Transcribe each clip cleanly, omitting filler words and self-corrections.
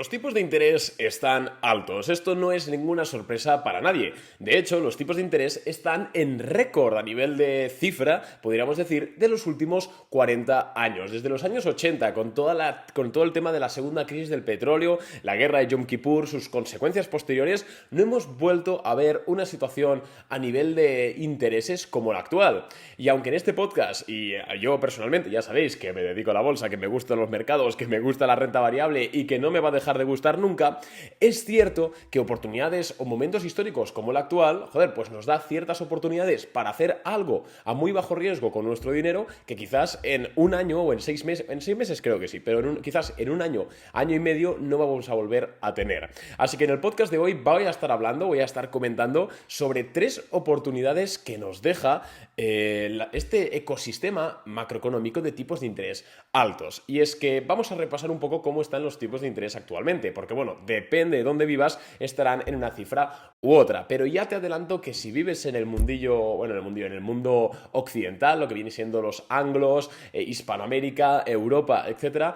Los tipos de interés están altos. Esto no es ninguna sorpresa para nadie. De hecho, los tipos de interés están en récord a nivel de cifra, podríamos decir, de los últimos 40 años. Desde los años 80, con todo el tema de la segunda crisis del petróleo, la guerra de Yom Kippur, sus consecuencias posteriores, no hemos vuelto a ver una situación a nivel de intereses como la actual. Y aunque en este podcast, y yo personalmente, ya sabéis que me dedico a la bolsa, que me gustan los mercados, que me gusta la renta variable y que no me va a dejar de gustar nunca, es cierto que oportunidades o momentos históricos como el actual, pues nos da ciertas oportunidades para hacer algo a muy bajo riesgo con nuestro dinero que quizás en un año o en 6 meses creo que sí, pero quizás en un año y medio no vamos a volver a tener. Así que en el podcast de hoy voy a estar comentando sobre 3 oportunidades que nos deja este ecosistema macroeconómico de tipos de interés altos. Y es que vamos a repasar un poco cómo están los tipos de interés actualmente, porque depende de dónde vivas, estarán en una cifra u otra, pero ya te adelanto que si vives en el en el mundo occidental, lo que viene siendo los anglos, Hispanoamérica, Europa, etcétera,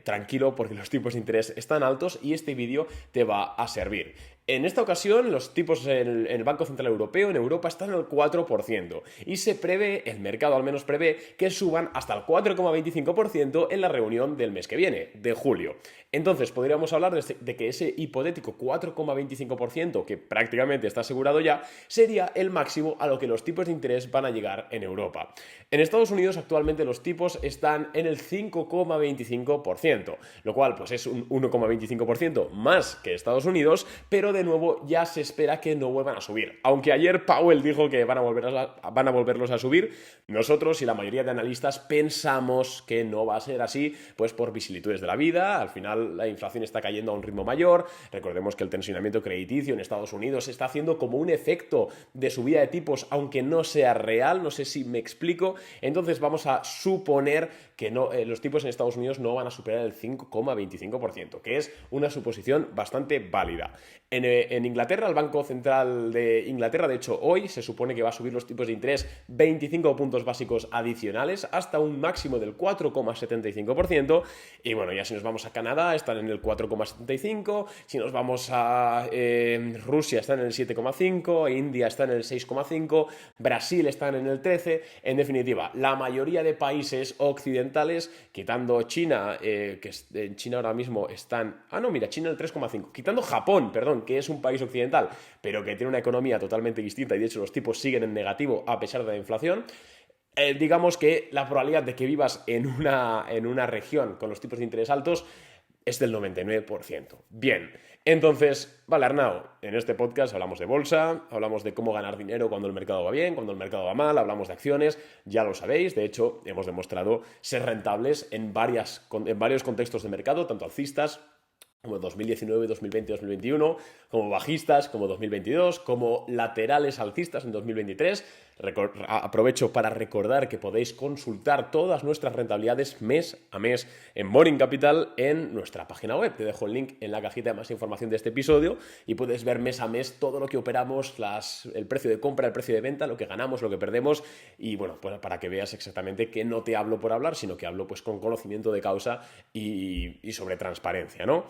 tranquilo porque los tipos de interés están altos y este vídeo te va a servir. En esta ocasión, los tipos en el Banco Central Europeo, en Europa, están al 4% y se prevé, el mercado al menos prevé, que suban hasta el 4,25% en la reunión del mes que viene, de julio. Entonces, podríamos hablar de que ese hipotético 4,25%, que prácticamente está asegurado ya, sería el máximo a lo que los tipos de interés van a llegar en Europa. En Estados Unidos, actualmente los tipos están en el 5,25%, lo cual pues es un 1,25% más que Estados Unidos, pero de nuevo ya se espera que no vuelvan a subir. Aunque ayer Powell dijo que van a volverlos a subir, nosotros y la mayoría de analistas pensamos que no va a ser así, pues por vicisitudes de la vida. Al final la inflación está cayendo a un ritmo mayor. Recordemos que el tensionamiento crediticio en Estados Unidos está haciendo como un efecto de subida de tipos, aunque no sea real, no sé si me explico. Entonces vamos a suponer que los tipos en Estados Unidos no van a superar el 5,25%, que es una suposición bastante válida. En Inglaterra, el Banco Central de Inglaterra, de hecho, hoy se supone que va a subir los tipos de interés 25 puntos básicos adicionales hasta un máximo del 4,75%. Y ya si nos vamos a Canadá, están en el 4,75%. Si nos vamos a Rusia, están en el 7,5%. India está en el 6,5%. Brasil están en el 13%. En definitiva, la mayoría de países occidentales, quitando China, que en China ahora mismo están... China el 3,5%. Quitando Japón, perdón, que es un país occidental, pero que tiene una economía totalmente distinta y de hecho los tipos siguen en negativo a pesar de la inflación. Digamos que la probabilidad de que vivas en una región con los tipos de interés altos es del 99%. Bien, entonces, vale, Arnau, en este podcast hablamos de bolsa, hablamos de cómo ganar dinero cuando el mercado va bien, cuando el mercado va mal, hablamos de acciones, ya lo sabéis, de hecho, hemos demostrado ser rentables en varios contextos de mercado, tanto alcistas como 2019, 2020, 2021, como bajistas, como 2022, como laterales alcistas en 2023. Aprovecho para recordar que podéis consultar todas nuestras rentabilidades mes a mes en Morning Capital en nuestra página web. Te dejo el link en la cajita de más información de este episodio y puedes ver mes a mes todo lo que operamos, el precio de compra, el precio de venta, lo que ganamos, lo que perdemos y pues para que veas exactamente que no te hablo por hablar, sino que hablo pues con conocimiento de causa y sobre transparencia, ¿no?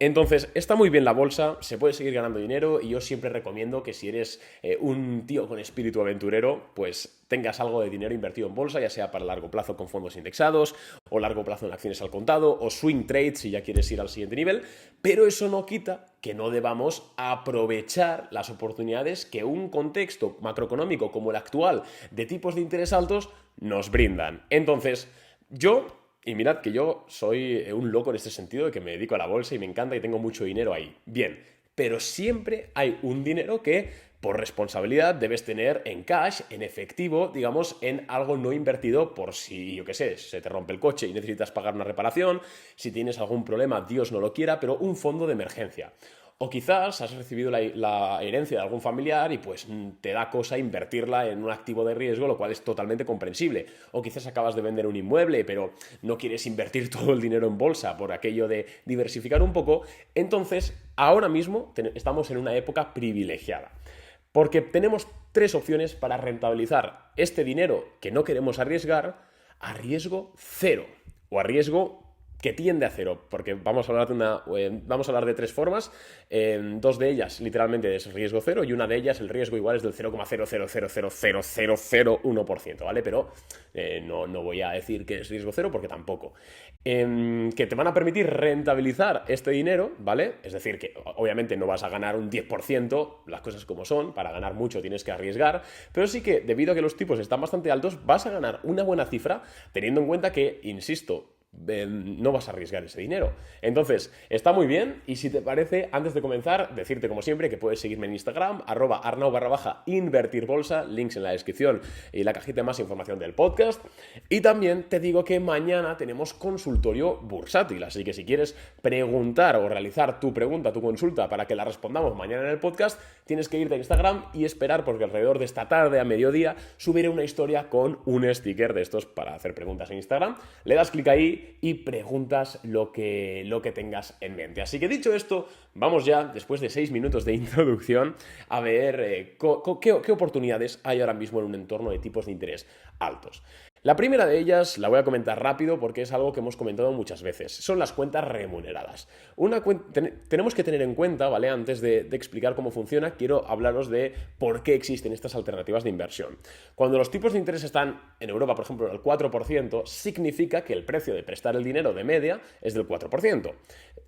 Entonces, está muy bien la bolsa, se puede seguir ganando dinero y yo siempre recomiendo que si eres un tío con espíritu aventurero, pues tengas algo de dinero invertido en bolsa, ya sea para largo plazo con fondos indexados, o largo plazo en acciones al contado, o swing trades si ya quieres ir al siguiente nivel, pero eso no quita que no debamos aprovechar las oportunidades que un contexto macroeconómico como el actual de tipos de interés altos nos brindan. Entonces, y mirad que yo soy un loco en este sentido de que me dedico a la bolsa y me encanta y tengo mucho dinero ahí. Bien, pero siempre hay un dinero que por responsabilidad debes tener en cash, en efectivo, digamos, en algo no invertido por si, se te rompe el coche y necesitas pagar una reparación, si tienes algún problema, Dios no lo quiera, pero un fondo de emergencia. O quizás has recibido la herencia de algún familiar y pues te da cosa invertirla en un activo de riesgo, lo cual es totalmente comprensible. O quizás acabas de vender un inmueble, pero no quieres invertir todo el dinero en bolsa por aquello de diversificar un poco. Entonces, ahora mismo estamos en una época privilegiada. Porque tenemos 3 opciones para rentabilizar este dinero que no queremos arriesgar a riesgo cero o a riesgo que tiende a cero, porque vamos a hablar de tres formas, dos de ellas literalmente es riesgo cero y una de ellas el riesgo igual es del 0,0000001%, ¿vale? Pero no voy a decir que es riesgo cero porque tampoco. Que te van a permitir rentabilizar este dinero, ¿vale? Es decir, que obviamente no vas a ganar un 10%, las cosas como son, para ganar mucho tienes que arriesgar, pero sí que debido a que los tipos están bastante altos, vas a ganar una buena cifra, teniendo en cuenta que, insisto, no vas a arriesgar ese dinero. Entonces, está muy bien y si te parece, antes de comenzar, decirte como siempre que puedes seguirme en Instagram, @arnau_invertirbolsa, links en la descripción y la cajita de más información del podcast. Y también te digo que mañana tenemos consultorio bursátil, así que si quieres preguntar o realizar tu pregunta, tu consulta para que la respondamos mañana en el podcast, tienes que irte a Instagram y esperar porque alrededor de esta tarde a mediodía subiré una historia con un sticker de estos para hacer preguntas en Instagram. Le das clic ahí y preguntas lo que tengas en mente. Así que dicho esto, vamos ya, después de 6 minutos de introducción, a ver qué oportunidades hay ahora mismo en un entorno de tipos de interés altos. La primera de ellas la voy a comentar rápido porque es algo que hemos comentado muchas veces. Son las cuentas remuneradas. Tenemos que tener en cuenta, ¿vale? Antes de explicar cómo funciona, quiero hablaros de por qué existen estas alternativas de inversión. Cuando los tipos de interés están en Europa, por ejemplo, al 4%, significa que el precio de prestar el dinero de media es del 4%.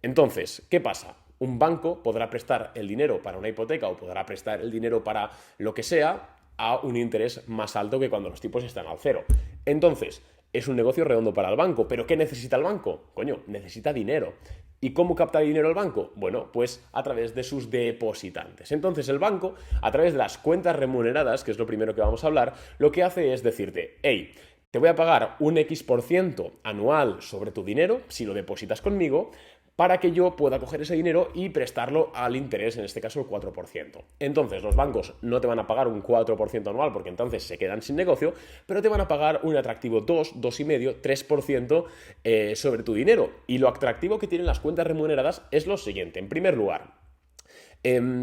Entonces, ¿qué pasa? Un banco podrá prestar el dinero para una hipoteca o podrá prestar el dinero para lo que sea a un interés más alto que cuando los tipos están al cero. Entonces, es un negocio redondo para el banco. ¿Pero qué necesita el banco? Coño, necesita dinero. ¿Y cómo capta dinero el banco? Bueno, pues a través de sus depositantes. Entonces el banco, a través de las cuentas remuneradas, que es lo primero que vamos a hablar, lo que hace es decirte, hey, te voy a pagar un X% anual sobre tu dinero, si lo depositas conmigo, para que yo pueda coger ese dinero y prestarlo al interés, en este caso el 4%. Entonces, los bancos no te van a pagar un 4% anual porque entonces se quedan sin negocio, pero te van a pagar un atractivo 2,5%, 3% sobre tu dinero. Y lo atractivo que tienen las cuentas remuneradas es lo siguiente. En primer lugar,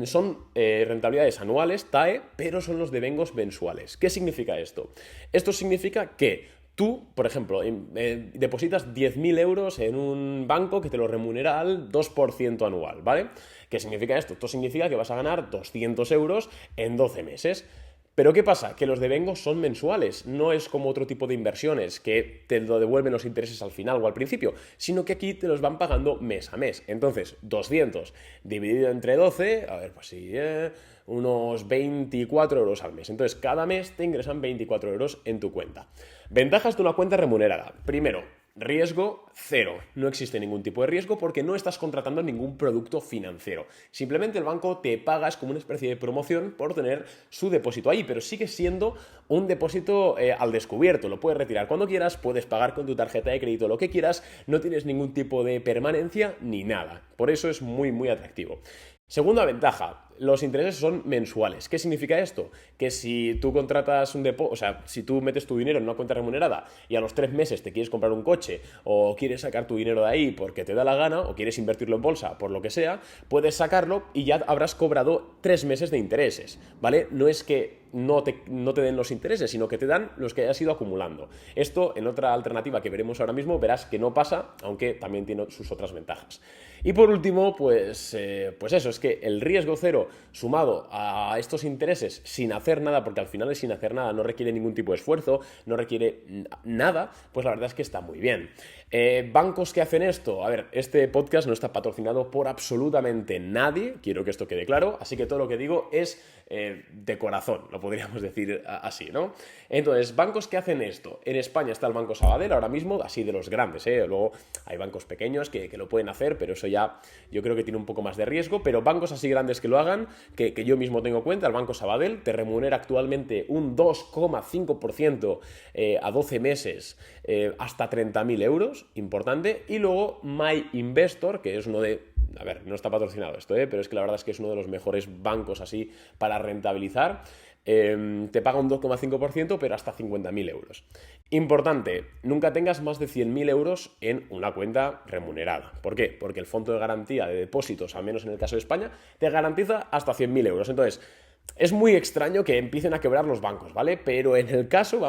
son rentabilidades anuales, TAE, pero son los devengos mensuales. ¿Qué significa esto? Esto significa que tú, por ejemplo, depositas 10.000 euros en un banco que te lo remunera al 2% anual, ¿vale? ¿Qué significa esto? Esto significa que vas a ganar 200 euros en 12 meses. Pero ¿qué pasa? Que los devengos son mensuales, no es como otro tipo de inversiones que te lo devuelven los intereses al final o al principio, sino que aquí te los van pagando mes a mes. Entonces, 200 dividido entre 12, a ver, pues sí, unos 24 euros al mes. Entonces, cada mes te ingresan 24 euros en tu cuenta. Ventajas de una cuenta remunerada. Primero, riesgo cero. No existe ningún tipo de riesgo porque no estás contratando ningún producto financiero. Simplemente el banco te paga, es como una especie de promoción por tener su depósito ahí, pero sigue siendo un depósito al descubierto. Lo puedes retirar cuando quieras, puedes pagar con tu tarjeta de crédito lo que quieras, no tienes ningún tipo de permanencia ni nada. Por eso es muy, muy atractivo. Segunda ventaja, los intereses son mensuales. ¿Qué significa esto? Que si tú contratas un depósito, o sea, si tú metes tu dinero en una cuenta remunerada y a los 3 meses te quieres comprar un coche o quieres sacar tu dinero de ahí porque te da la gana o quieres invertirlo en bolsa por lo que sea, puedes sacarlo y ya habrás cobrado 3 meses de intereses, ¿vale? No es que no te den los intereses, sino que te dan los que hayas ido acumulando. Esto, en otra alternativa que veremos ahora mismo, verás que no pasa, aunque también tiene sus otras ventajas. Y por último, pues eso, es que el riesgo cero sumado a estos intereses sin hacer nada, porque al final es sin hacer nada, no requiere ningún tipo de esfuerzo, no requiere nada, pues la verdad es que está muy bien. Bancos que hacen esto, a ver, este podcast no está patrocinado por absolutamente nadie, quiero que esto quede claro, así que todo lo que digo es de corazón, lo podríamos decir así, ¿no? Entonces, bancos que hacen esto, en España está el Banco Sabadell ahora mismo, así de los grandes, luego hay bancos pequeños que lo pueden hacer, pero eso ya yo creo que tiene un poco más de riesgo, pero bancos así grandes que lo hagan, que yo mismo tengo cuenta, el Banco Sabadell te remunera actualmente un 2,5% a 12 meses hasta 30.000 euros, importante, y luego My Investor, que es uno de, a ver, no está patrocinado esto, pero es que la verdad es que es uno de los mejores bancos así para rentabilizar, te paga un 2,5%, pero hasta 50.000 euros. Importante, nunca tengas más de 100.000 euros en una cuenta remunerada. ¿Por qué? Porque el fondo de garantía de depósitos, al menos en el caso de España, te garantiza hasta 100.000 euros. Entonces, Es muy extraño que empiecen a quebrar los bancos, ¿vale? Pero en el caso,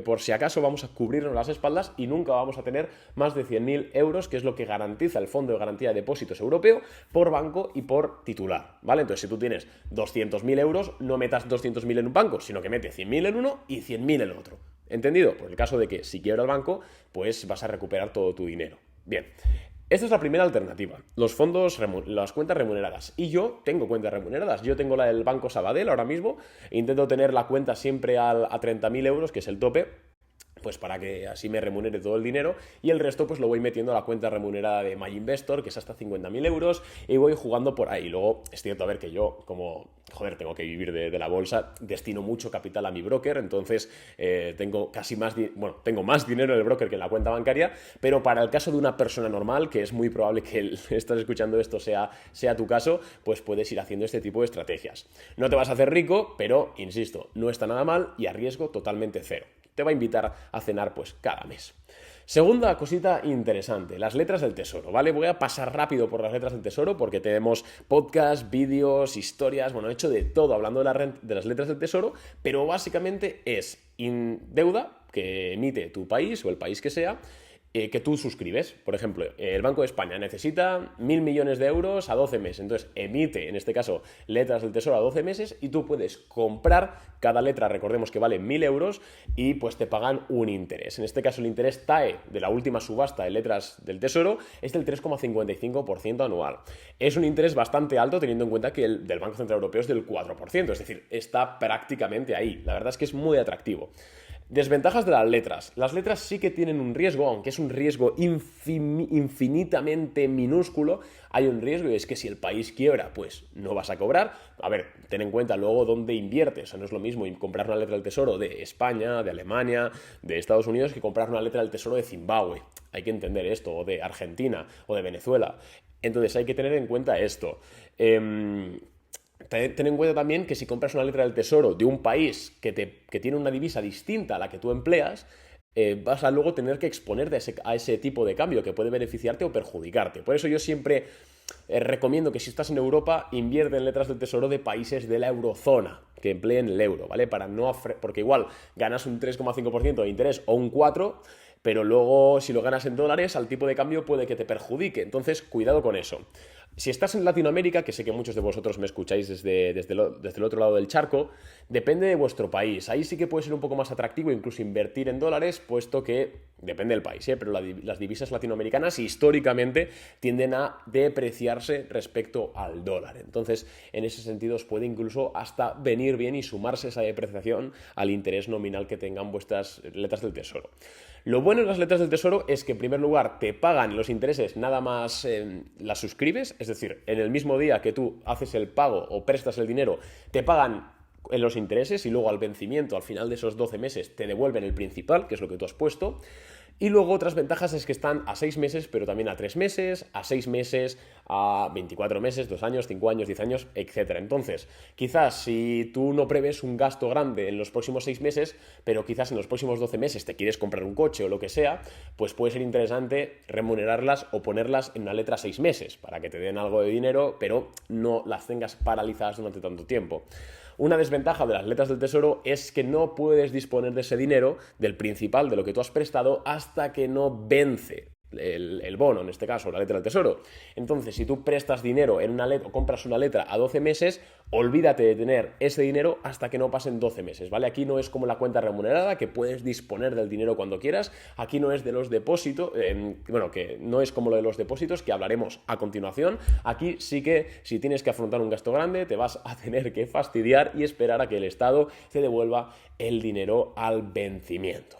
por si acaso, vamos a cubrirnos las espaldas y nunca vamos a tener más de 100.000 euros, que es lo que garantiza el Fondo de Garantía de Depósitos Europeo por banco y por titular, ¿vale? Entonces, si tú tienes 200.000 euros, no metas 200.000 en un banco, sino que metes 100.000 en uno y 100.000 en el otro. ¿Entendido? Por el caso de que si quiebra el banco, pues vas a recuperar todo tu dinero. Bien. Esta es la primera alternativa, los fondos, las cuentas remuneradas. Y yo tengo cuentas remuneradas. Yo tengo la del Banco Sabadell ahora mismo. Intento tener la cuenta siempre a 30.000 euros, que es el tope, pues para que así me remunere todo el dinero, y el resto pues lo voy metiendo a la cuenta remunerada de MyInvestor, que es hasta 50.000 euros, y voy jugando por ahí. Luego es cierto, a ver, que yo como, tengo que vivir de la bolsa, destino mucho capital a mi broker, entonces tengo tengo más dinero en el broker que en la cuenta bancaria, pero para el caso de una persona normal, que es muy probable que estás escuchando esto sea tu caso, pues puedes ir haciendo este tipo de estrategias. No te vas a hacer rico, pero, insisto, no está nada mal y a riesgo totalmente cero. Te va a invitar a cenar pues cada mes. Segunda cosita interesante, las letras del tesoro, ¿vale? Voy a pasar rápido por las letras del tesoro porque tenemos podcasts, vídeos, historias, he hecho de todo hablando de las letras del tesoro, pero básicamente es deuda que emite tu país o el país que sea, que tú suscribes. Por ejemplo, el Banco de España necesita 1.000 millones de euros a 12 meses. Entonces emite, en este caso, letras del Tesoro a 12 meses y tú puedes comprar cada letra, recordemos que vale 1.000 euros y pues te pagan un interés. En este caso el interés TAE de la última subasta de letras del Tesoro es del 3,55% anual. Es un interés bastante alto teniendo en cuenta que el del Banco Central Europeo es del 4%, es decir, está prácticamente ahí. La verdad es que es muy atractivo. Desventajas de las letras. Las letras sí que tienen un riesgo, aunque es un riesgo infinitamente minúsculo. Hay un riesgo y es que si el país quiebra, pues no vas a cobrar. A ver, ten en cuenta luego dónde inviertes. O sea, no es lo mismo comprar una letra del Tesoro de España, de Alemania, de Estados Unidos, que comprar una letra del Tesoro de Zimbabue. Hay que entender esto, o de Argentina, o de Venezuela. Entonces hay que tener en cuenta esto. Ten en cuenta también que si compras una letra del Tesoro de un país que tiene una divisa distinta a la que tú empleas, vas a luego tener que exponerte a ese tipo de cambio que puede beneficiarte o perjudicarte. Por eso yo siempre recomiendo que si estás en Europa, invierte en letras del Tesoro de países de la eurozona que empleen el euro, ¿vale? Porque igual ganas un 3,5% de interés o un 4%, pero luego si lo ganas en dólares, al tipo de cambio puede que te perjudique. Entonces, cuidado con eso. Si estás en Latinoamérica, que sé que muchos de vosotros me escucháis desde el otro lado del charco, depende de vuestro país. Ahí sí que puede ser un poco más atractivo incluso invertir en dólares, puesto que depende del país, pero las divisas latinoamericanas históricamente tienden a depreciarse respecto al dólar. Entonces, en ese sentido, os puede incluso hasta venir bien y sumarse esa depreciación al interés nominal que tengan vuestras letras del Tesoro. Lo bueno de las letras del Tesoro es que, en primer lugar, te pagan los intereses nada más las suscribes, es decir, en el mismo día que tú haces el pago o prestas el dinero, te pagan en los intereses y luego al vencimiento, al final de esos 12 meses, te devuelven el principal, que es lo que tú has puesto. Y luego otras ventajas es que están a 6 meses, pero también a 3 meses, a 6 meses, a 24 meses, 2 años, 5 años, 10 años, etc. Entonces, quizás si tú no prevés un gasto grande en los próximos 6 meses, pero quizás en los próximos 12 meses te quieres comprar un coche o lo que sea, pues puede ser interesante remunerarlas o ponerlas en una letra a 6 meses para que te den algo de dinero, pero no las tengas paralizadas durante tanto tiempo. Una desventaja de las letras del Tesoro es que no puedes disponer de ese dinero, del principal, de lo que tú has prestado, hasta que no vence el bono, en este caso, la letra del Tesoro. Entonces, si tú prestas dinero en una letra o compras una letra a 12 meses, olvídate de tener ese dinero hasta que no pasen 12 meses, ¿vale? Aquí no es como la cuenta remunerada, que puedes disponer del dinero cuando quieras. Aquí no es de los depósitos, que no es como lo de los depósitos, que hablaremos a continuación. Aquí sí que, si tienes que afrontar un gasto grande, te vas a tener que fastidiar y esperar a que el Estado te devuelva el dinero al vencimiento.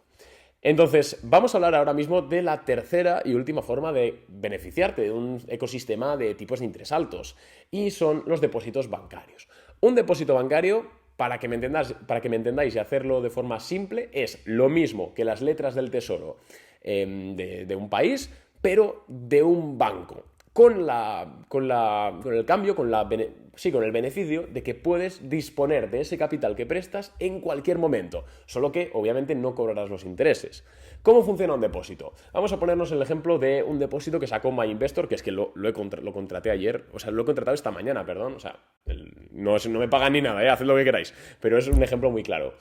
Entonces, vamos a hablar ahora mismo de la tercera y última forma de beneficiarte de un ecosistema de tipos de interés altos, y son los depósitos bancarios. Un depósito bancario, para que me entendáis y hacerlo de forma simple, es lo mismo que las letras del Tesoro de un país, pero de un banco. Con el beneficio de que puedes disponer de ese capital que prestas en cualquier momento, solo que obviamente no cobrarás los intereses. ¿Cómo funciona un depósito? Vamos a ponernos el ejemplo de un depósito que sacó MyInvestor, que es que lo contraté ayer, o sea, lo he contratado esta mañana, perdón, o sea, no me pagan ni nada, haced lo que queráis, pero es un ejemplo muy claro.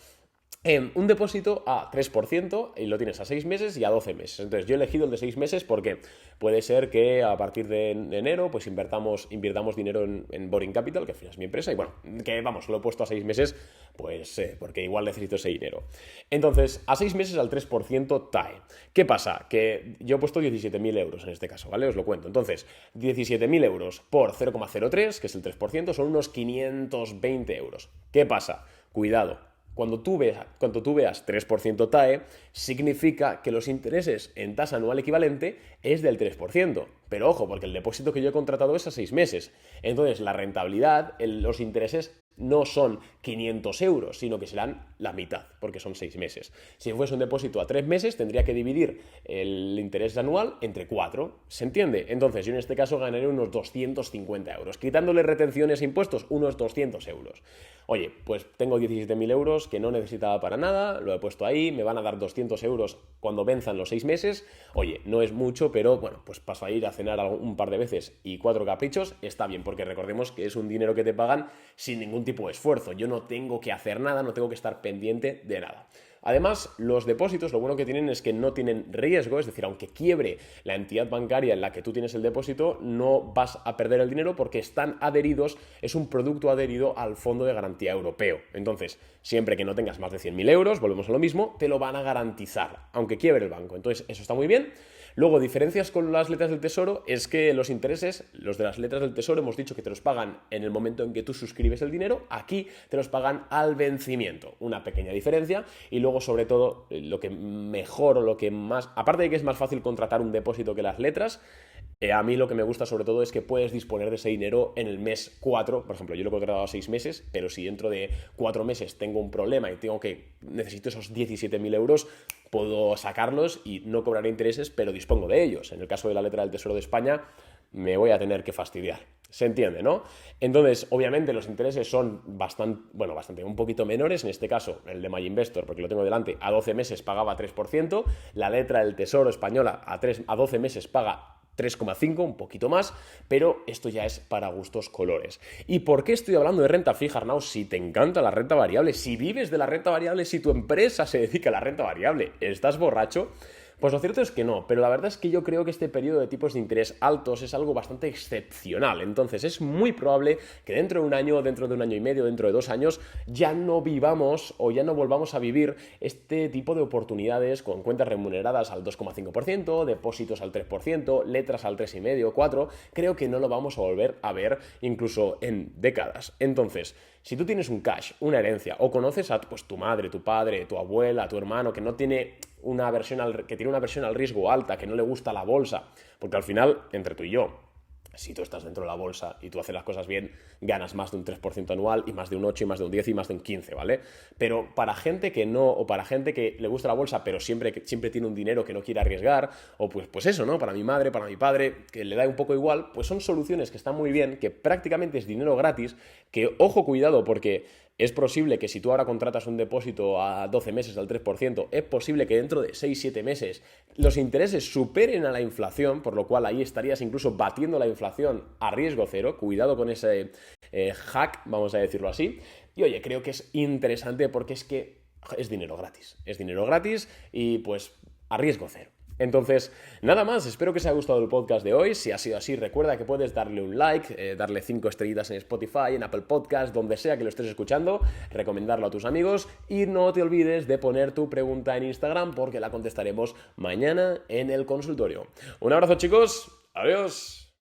Un depósito a 3% y lo tienes a 6 meses y a 12 meses. Entonces yo he elegido el de 6 meses porque puede ser que a partir de enero pues invirtamos dinero en Boring Capital, que al final es mi empresa, y bueno, que vamos, lo he puesto a 6 meses pues porque igual necesito ese dinero. Entonces, a 6 meses al 3% TAE. ¿Qué pasa? Que yo he puesto 17.000 euros en este caso, ¿vale? Os lo cuento. Entonces, 17.000 euros por 0,03, que es el 3%, son unos 520 euros. ¿Qué pasa? Cuidado. Cuando tú veas 3% TAE, significa que los intereses en tasa anual equivalente es del 3%. Pero ojo, porque el depósito que yo he contratado es a 6 meses. Entonces, la rentabilidad, los intereses no son 500 euros, sino que serán la mitad, porque son 6 meses. Si fuese un depósito a 3 meses, tendría que dividir el interés anual entre 4. ¿Se entiende? Entonces, yo en este caso ganaré unos 250 euros. Quitándole retenciones e impuestos, unos 200 euros. Oye, pues tengo 17.000 euros que no necesitaba para nada, lo he puesto ahí, me van a dar 200 euros cuando venzan los 6 meses. Oye, no es mucho, pero bueno, pues paso a ir a cenar un par de veces y 4 caprichos, está bien, porque recordemos que es un dinero que te pagan sin ningún tipo de esfuerzo. Yo no tengo que hacer nada, no tengo que estar pendiente de nada. Además, los depósitos lo bueno que tienen es que no tienen riesgo, es decir, aunque quiebre la entidad bancaria en la que tú tienes el depósito, no vas a perder el dinero porque están adheridos, es un producto adherido al Fondo de Garantía Europeo. Entonces, siempre que no tengas más de 100.000 euros, volvemos a lo mismo, te lo van a garantizar, aunque quiebre el banco. Entonces, eso está muy bien. Luego, diferencias con las letras del Tesoro es que los intereses, los de las letras del Tesoro, hemos dicho que te los pagan en el momento en que tú suscribes el dinero, aquí te los pagan al vencimiento. Una pequeña diferencia. Y luego, sobre todo, lo que mejor o lo que más, aparte de que es más fácil contratar un depósito que las letras, a mí lo que me gusta sobre todo es que puedes disponer de ese dinero en el mes 4, por ejemplo, yo lo he contratado a 6 meses, pero si dentro de 4 meses tengo un problema y necesito esos 17.000 euros, puedo sacarlos y no cobraré intereses, pero dispongo de ellos. En el caso de la letra del Tesoro de España, me voy a tener que fastidiar. ¿Se entiende, no? Entonces, obviamente, los intereses son bastante, un poquito menores. En este caso, el de MyInvestor, porque lo tengo delante, a 12 meses pagaba 3%. La letra del Tesoro española a 12 meses paga 3,5, un poquito más, pero esto ya es para gustos colores. ¿Y por qué estoy hablando de renta fija, Arnau? Si te encanta la renta variable, si vives de la renta variable, si tu empresa se dedica a la renta variable, ¿estás borracho? Pues lo cierto es que no, pero la verdad es que yo creo que este periodo de tipos de interés altos es algo bastante excepcional. Entonces es muy probable que dentro de un año, dentro de un año y medio, dentro de 2 años, ya no vivamos o ya no volvamos a vivir este tipo de oportunidades con cuentas remuneradas al 2,5%, depósitos al 3%, letras al 3,5%, 4%. Creo que no lo vamos a volver a ver incluso en décadas. Entonces, si tú tienes un cash, una herencia, o conoces a tu madre, tu padre, tu abuela, tu hermano, que tiene una aversión al riesgo alta, que no le gusta la bolsa, porque al final, entre tú y yo, si tú estás dentro de la bolsa y tú haces las cosas bien, ganas más de un 3% anual y más de un 8 y más de un 10 y más de un 15, ¿vale? Pero para gente que no, o para gente que le gusta la bolsa pero siempre tiene un dinero que no quiere arriesgar, o pues eso, ¿no? Para mi madre, para mi padre, que le da un poco igual, pues son soluciones que están muy bien, que prácticamente es dinero gratis, que, ojo, cuidado, porque es posible que si tú ahora contratas un depósito a 12 meses al 3%, es posible que dentro de 6-7 meses los intereses superen a la inflación, por lo cual ahí estarías incluso batiendo la inflación a riesgo cero. Cuidado con ese hack, vamos a decirlo así. Y oye, creo que es interesante porque es que es dinero gratis. Es dinero gratis y pues a riesgo cero. Entonces, nada más, espero que os haya gustado el podcast de hoy. Si ha sido así, recuerda que puedes darle un like, darle 5 estrellitas en Spotify, en Apple Podcast, donde sea que lo estés escuchando, recomendarlo a tus amigos y no te olvides de poner tu pregunta en Instagram porque la contestaremos mañana en el consultorio. Un abrazo, chicos, adiós.